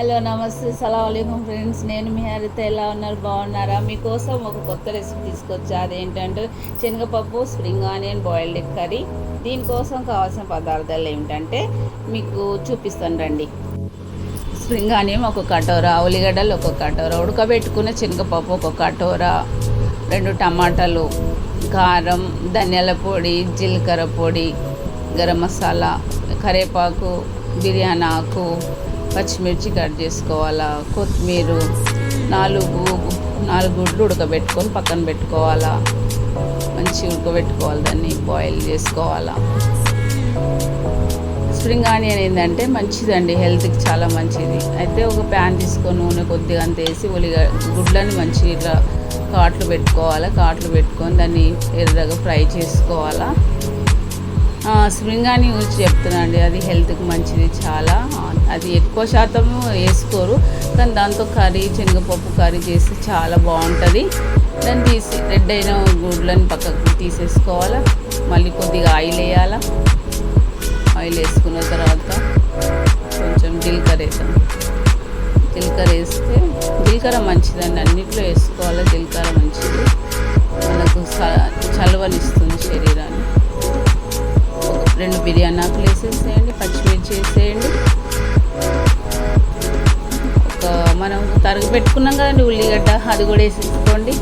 Hello నమస్తే సలాం friends, నేను మీ హరిత. ఎలా ఉన్నారు? బాగున్నారా? మీకోసం ఒక కొత్త రెసిపీ తీసుకొచ్చా. అదేంటంటే శనగపప్పు spring onion boiled egg curry. దీనికోసం కావాల్సిన పదార్థాలు ఏమిటంటే మీకు చూపిస్తాను రండి. స్ప్రింగ్ ఆనియన్ ఒక కటోరా, ఉల్లిగడ్డలు ఒక కటోరా, ఉడకబెట్టుకున్న శనగపప్పు ఒక కటోరా, 2 టమాటాలు, కారం, ధనియాల పొడి, జీలకర్ర పొడి, గరం మసాలా, కరివేపాకు, బిర్యానీ ఆకు, పచ్చిమిర్చి కట్ చేసుకోవాలా, కొత్తిమీర, 4 గుడ్లు ఉడకబెట్టుకొని పక్కన పెట్టుకోవాలా. మంచిగా ఉడకబెట్టుకోవాలి, దాన్ని బాయిల్ చేసుకోవాలా. స్ప్రింగ్ ఆనియన్ ఏంటంటే మంచిదండి, హెల్త్కి చాలా మంచిది. అయితే ఒక ప్యాన్ తీసుకొని నూనె కొద్దిగా అంత వేసి గుడ్లని మంచిగా ఇట్లా కాట్లు పెట్టుకొని దాన్ని ఎర్రగా ఫ్రై చేసుకోవాలా. స్ప్రింగ్ ఆనియన్ గురించి చెప్తున్నా అండి, అది హెల్త్కి మంచిది చాలా. అది ఎక్కువ శాతం వేసుకోరు, కానీ దాంతో శనగపప్పు కర్రీ చేసి చాలా బాగుంటుంది. దాన్ని తీసి రెడ్ అయిన గుడ్లని పక్కకు తీసేసుకోవాలా. మళ్ళీ కొద్దిగా ఆయిల్ వేయాలా. ఆయిల్ వేసుకున్న తర్వాత కొంచెం జీలకర్ర వేసాం. జీలకర్ర మంచిదండి, అన్నిట్లో వేసుకోవాలి. జీలకర్ర మంచిది, మనకు చలవనిస్తుంది శరీరాన్ని. 2 బిర్యానీ ఆకులు వేసేసేయండి, పచ్చిమిర్చి వేసేయండి. మనం తరిగి పెట్టుకున్నాం కదండి ఉల్లిగడ్డ, అది కూడా వేసేసుకోండి.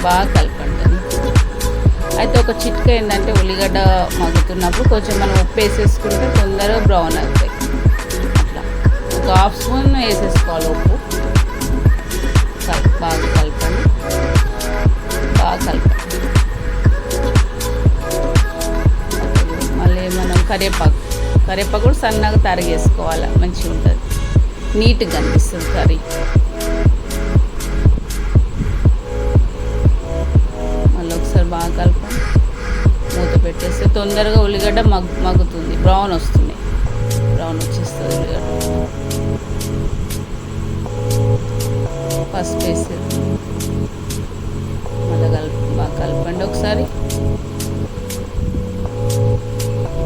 బాగా కలపండి. అయితే ఒక చిట్క ఏంటంటే, ఉల్లిగడ్డ మగ్గుతున్నప్పుడు కొంచెం మనం ఉప్పు వేసేసుకుంటే తొందరగా బ్రౌన్ అవుతాయి. అట్లా ఒక ½ స్పూన్ వేసేసుకోవాలి ఉప్పు. బాగా కలపండి. మళ్ళీ మనం కరివేపాకు కూడా సన్నగా తరిగేసుకోవాలి, మంచిగా ఉంటుంది, నీట్గా అనిపిస్తుంది కర్రీ. మళ్ళీ ఒకసారి బాగా కలపండి, మూత పెట్టేస్తే తొందరగా ఉల్లిగడ్డ మగ్గుతుంది, బ్రౌన్ వచ్చేస్తుంది ఉల్లిగడ్డ. పసుపు వేసి మళ్ళీ బాగా కలపండి ఒకసారి.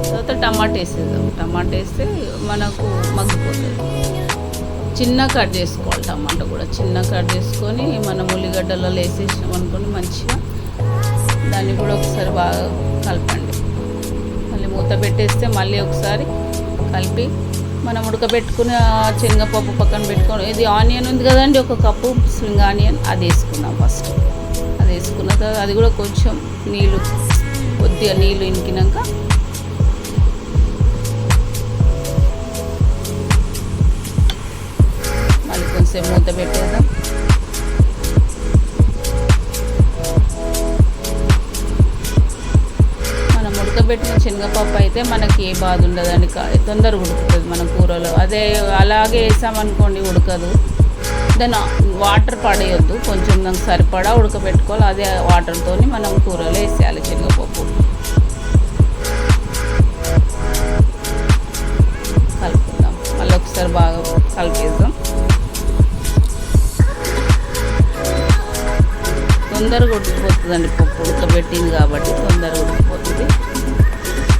తర్వాత టమాటా వేసేద్దాం. టమాటా వేస్తే మనకు మగ్గిపోతుంది. చిన్న కట్ చేసుకోవాలి, టమాటా కూడా చిన్న కట్ చేసుకొని మనం ఉల్లిగడ్డలలో వేసేసాం అనుకోండి, మంచిగా దాన్ని కూడా ఒకసారి బాగా కలపండి. మళ్ళీ మూత పెట్టేస్తే మళ్ళీ ఒకసారి కలిపి మనం ఉడకబెట్టుకుని శనగపప్పు పక్కన పెట్టుకొని, ఇది ఆనియన్ ఉంది కదండి, 1 కప్పు స్ప్రింగ్ ఆనియన్, అది వేసుకున్నాం ఫస్ట్. అది వేసుకున్న తర్వాత అది కూడా కొంచెం కొద్దిగా నీళ్ళు ఇంకినాక మళ్ళీ కొంచెం మూత పెట్టేద్దాం. ఉడకబెట్టిన శనగపప్పు అయితే మనకి ఏ బాధ ఉండదండి, తొందరగా ఉడుకుతుంది మన కూరలో. అదే అలాగే వేసామనుకోండి ఉడకదు. దాన్ని వాటర్ పడేయొద్దు, కొంచెం దానికి సరిపడా ఉడకబెట్టుకోవాలి. అదే వాటర్తో మనం కూరలో వేసేయాలి శనగపప్పు. కలుపుకుందాం, మళ్ళీ ఒకసారి బాగా కలిపేద్దాం. తొందరగా ఉడికిపోతుందండి, పప్పు ఉడకబెట్టింది కాబట్టి తొందరగా ఉడికిపోతుంది.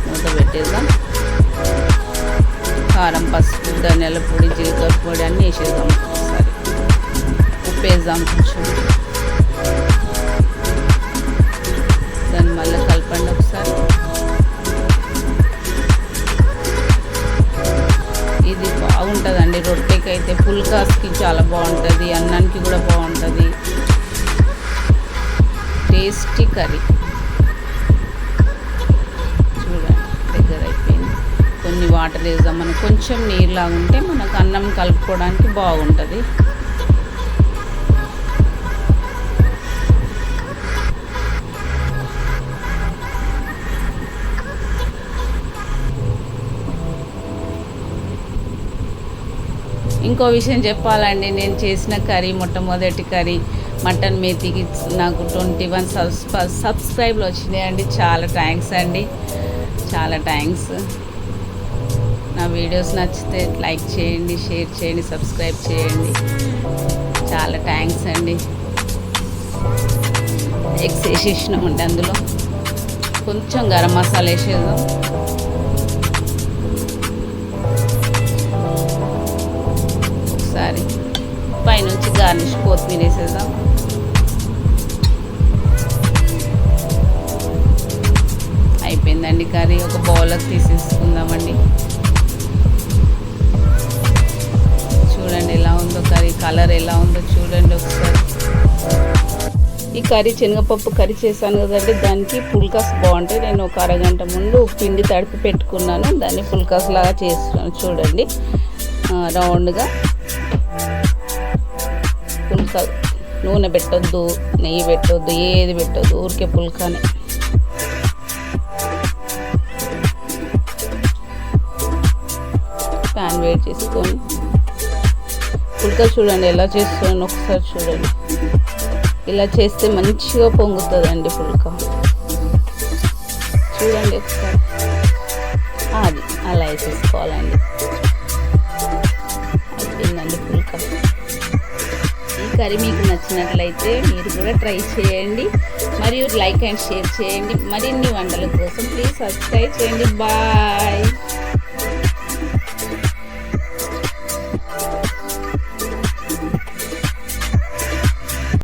మూత పెట్టేద్దాం. కారం, పసుపు, ధనియాల పొడి, జీలకర్ర పొడి అన్నీ వేసేద్దాం. ఒకసారి ఉప్పు వేద్దాం కొంచెం. దాన్ని మళ్ళీ కలపండి ఒకసారి. ఇది బాగుంటుందండి, రొట్టెకి అయితే, పుల్కాస్కి చాలా బాగుంటుంది, అన్నానికి కూడా బాగుంటుంది. Tasty curry. చూడండి, దగ్గర అయిపోయింది. కొన్ని వాటర్ వేద్దాం, మనకు కొంచెం నీరులా ఉంటే మనకు అన్నం కలుపుకోవడానికి బాగుంటుంది. ఇంకో విషయం చెప్పాలండి, నేను చేసిన కర్రీ, మొట్టమొదటి కర్రీ మటన్ మేతికి నాకు 21 సబ్స్క్రైబ్లు వచ్చినాయండి. చాలా థ్యాంక్స్ అండి, చాలా థ్యాంక్స్. నా వీడియోస్ నచ్చితే లైక్ చేయండి, షేర్ చేయండి, సబ్స్క్రైబ్ చేయండి. చాలా థ్యాంక్స్ అండి. ఎగ్స్ వేసేసినామండి. అందులో కొంచెం గరం మసాలా వేసేద్దాం. ఒకసారి పైనుంచి గార్నిష్ కొత్తిమీర వేసేద్దాం. అయిపోయిందండి కర్రీ. ఒక బౌల్లోకి తీసేసుకుందామండి. చూడండి ఎలా ఉందో కర్రీ, కలర్ ఎలా ఉందో చూడండి ఒకసారి. ఈ కర్రీ శనగపప్పు కర్రీ చేశాను కదండి, దానికి పుల్కాస్ బాగుంటాయి. నేను ఒక అరగంట ముందు పిండి తడిపి పెట్టుకున్నాను, దాన్ని పుల్కాస్ లాగా చేస్తున్నాను. చూడండి రౌండ్గా. పుల్కా నూనె పెట్టొద్దు, నెయ్యి పెట్టొద్దు, ఏది పెట్టొద్దు, ఊరికే పుల్కానే. ప్యాన్ వేడి చేసుకొని పుల్కా చూడండి ఎలా చేస్తున్నాను ఒకసారి చూడండి. ఇలా చేస్తే మంచిగా పొంగుతుందండి పుల్కా. చూడండి ఒకసారి. అది అలా వేసేసుకోవాలండి. అయిపోయిందండి పుల్కా. ఈ కర్రీ మీకు నచ్చినట్లయితే మీరు కూడా ట్రై చేయండి, మరియు లైక్ అండ్ షేర్ చేయండి. మరిన్ని వంటల కోసం ప్లీజ్ సబ్స్క్రైబ్ చేయండి. బాయ్.